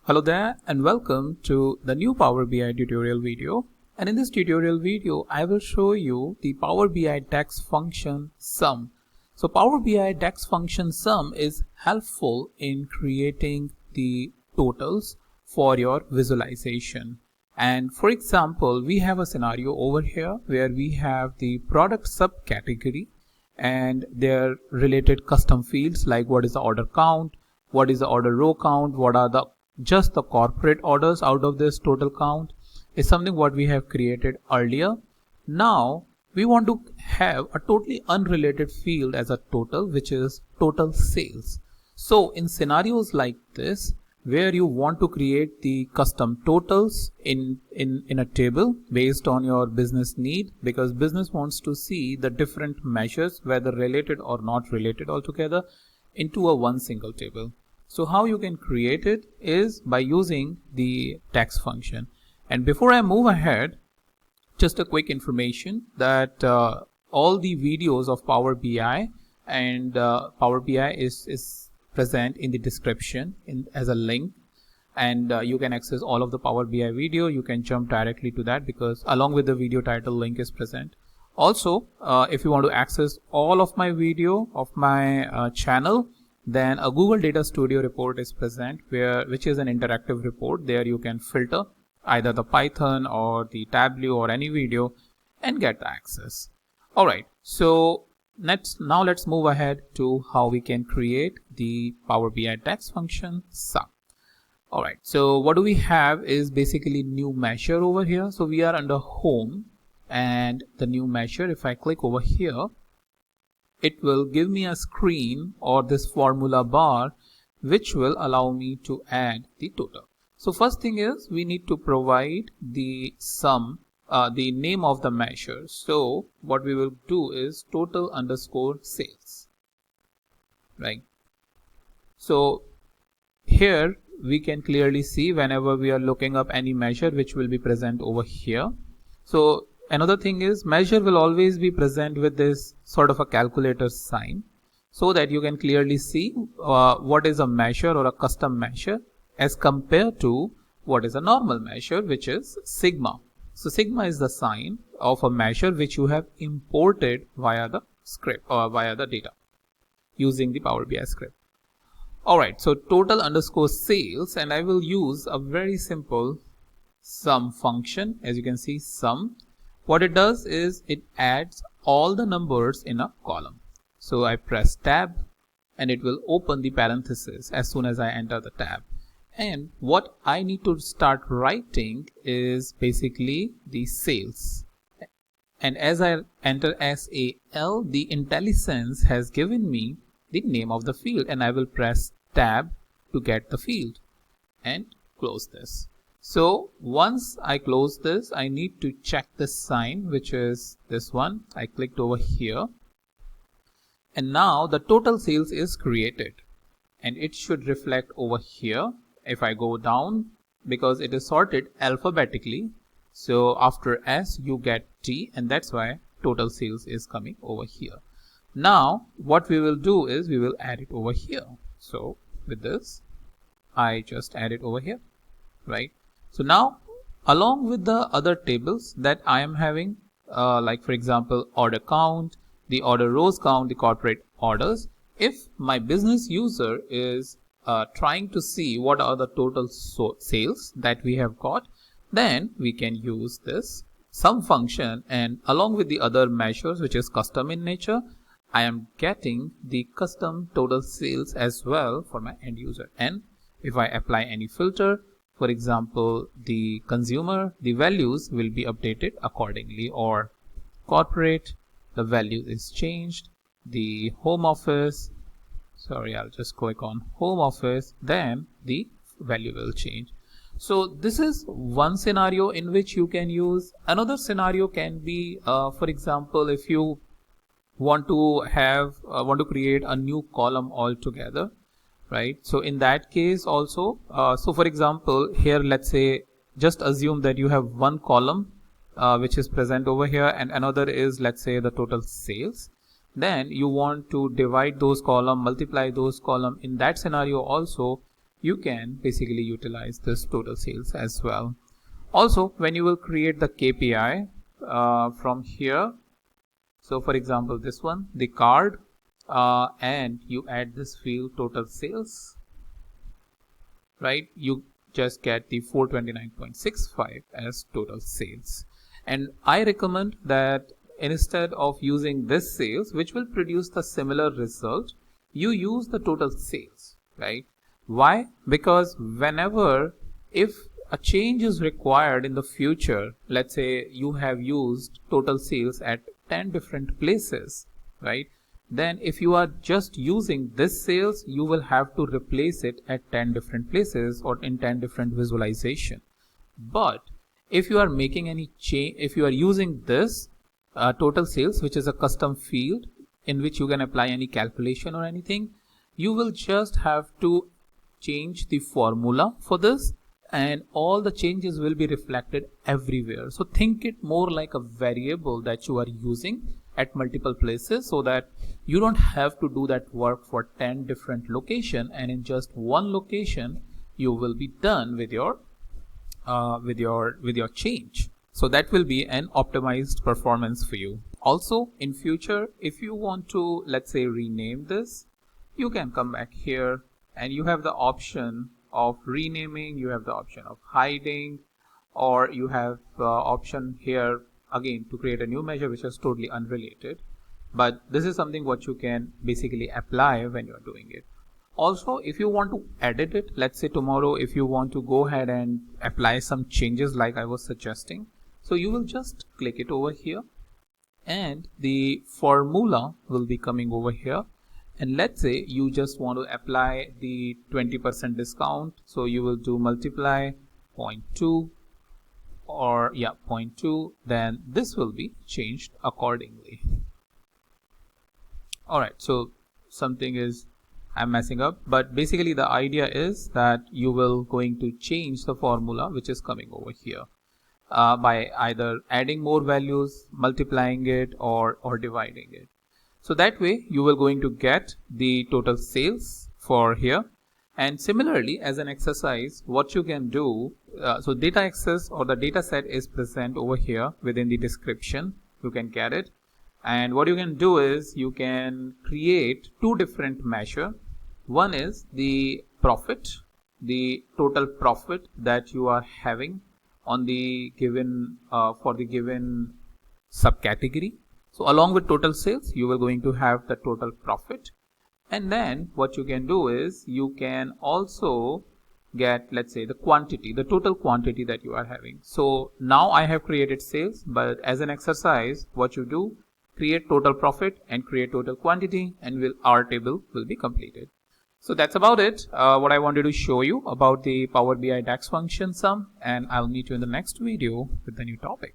Hello there and welcome to the new Power BI tutorial video. And in this tutorial video, I will show you the Power BI DAX function sum. So Power BI DAX function sum is helpful in creating the totals for your visualization. And for example, we have a scenario over here where we have the product subcategory and their related custom fields like what is the order count, what is the order row count, what are just the corporate orders out of this total count is something what we have created earlier. Now we want to have a totally unrelated field as a total, which is total sales. So in scenarios like this, where you want to create the custom totals in a table based on your business need, because business wants to see the different measures, whether related or not related altogether, into a one single table. So how you can create it is by using the DAX function. And before I move ahead, just a quick information that all the videos of Power BI and Power BI is present in the description as a link, and you can access all of the Power BI video. You can jump directly to that because along with the video title link is present. Also, if you want to access all of my video of my channel, then a Google Data Studio report is present which is an interactive report. There you can filter either the Python or the Tableau or any video and get the access. Alright, so now let's move ahead to how we can create the Power BI DAX function sum. Alright, so what do we have is basically new measure over here. So we are under home and the new measure. If I click over here, it will give me a screen or this formula bar which will allow me to add the total. So first thing is we need to provide the sum, the name of the measure. So what we will do is total underscore sales, right? So here we can clearly see whenever we are looking up any measure which will be present over here. So another thing is measure will always be present with this sort of a calculator sign so that you can clearly see what is a measure or a custom measure as compared to what is a normal measure, which is sigma. So sigma is the sign of a measure which you have imported via the script or via the data using the Power BI script. Alright, so total underscore sales, and I will use a very simple sum function. As you can see, sum. What it does is it adds all the numbers in a column. So I press tab and it will open the parenthesis as soon as I enter the tab. And what I need to start writing is basically the sales. And as I enter SAL, the IntelliSense has given me the name of the field, and I will press tab to get the field and close this. So once I close this, I need to check this sign, which is this one. I clicked over here and now the total sales is created and it should reflect over here. If I go down, because it is sorted alphabetically, so after S you get T, and that's why total sales is coming over here. Now what we will do is we will add it over here. So with this I just add it over here, right? So now along with the other tables that I am having, like for example order count, the order rows count, the corporate orders, if my business user is trying to see what are the total sales that we have got, then we can use this sum function, and along with the other measures which is custom in nature, I am getting the custom total sales as well for my end user. And if I apply any filter, for example the consumer, the values will be updated accordingly, or corporate, the value is changed, the home office, sorry, I'll just click on home office, then the value will change. So this is one scenario in which you can use. Another scenario can be for example, if you want to create a new column altogether, right? So in that case also, so for example here, let's say just assume that you have one column which is present over here and another is, let's say, the total sales. Then you want to divide those columns, multiply those columns. In that scenario also you can basically utilize this total sales as well. Also, when you will create the KPI from here, so for example this one, the card, and you add this field total sales, right, you just get the 429.65 as total sales. And I recommend that instead of using this sales, which will produce the similar result, you use the total sales, right? Why? Because whenever, if a change is required in the future, let's say you have used total sales at 10 different places, right? Then if you are just using this sales, you will have to replace it at 10 different places or in 10 different visualization. But if you are making any change, if you are using this total sales, which is a custom field in which you can apply any calculation or anything, you will just have to change the formula for this, and all the changes will be reflected everywhere. So think it more like a variable that you are using at multiple places, so that you don't have to do that work for 10 different locations, and in just one location you will be done with your change. So that will be an optimized performance for you. Also in future, if you want to, let's say, rename this, you can come back here and you have the option of renaming, you have the option of hiding, or you have the option here again to create a new measure which is totally unrelated. But this is something what you can basically apply when you are doing it. Also, if you want to edit it, let's say tomorrow, if you want to go ahead and apply some changes like I was suggesting, so you will just click it over here and the formula will be coming over here. And let's say you just want to apply the 20% discount, so you will do multiply 0.2 or 0.2, then this will be changed accordingly. Alright, so something is I'm messing up, but basically the idea is that you will going to change the formula which is coming over here by either adding more values, multiplying it, or dividing it. So that way you will going to get the total sales for here. And similarly, as an exercise, what you can do, so data access or the data set is present over here within the description, you can get it. And what you can do is you can create two different measures. One is the profit, the total profit that you are having on the given for the given subcategory. So along with total sales, you are going to have the total profit. And then what you can do is you can also get, let's say, the quantity, the total quantity that you are having. So now I have created sales, but as an exercise, what you do, create total profit and create total quantity, and our table will be completed. So that's about it, what I wanted to show you about the Power BI DAX function sum, and I'll meet you in the next video with the new topic.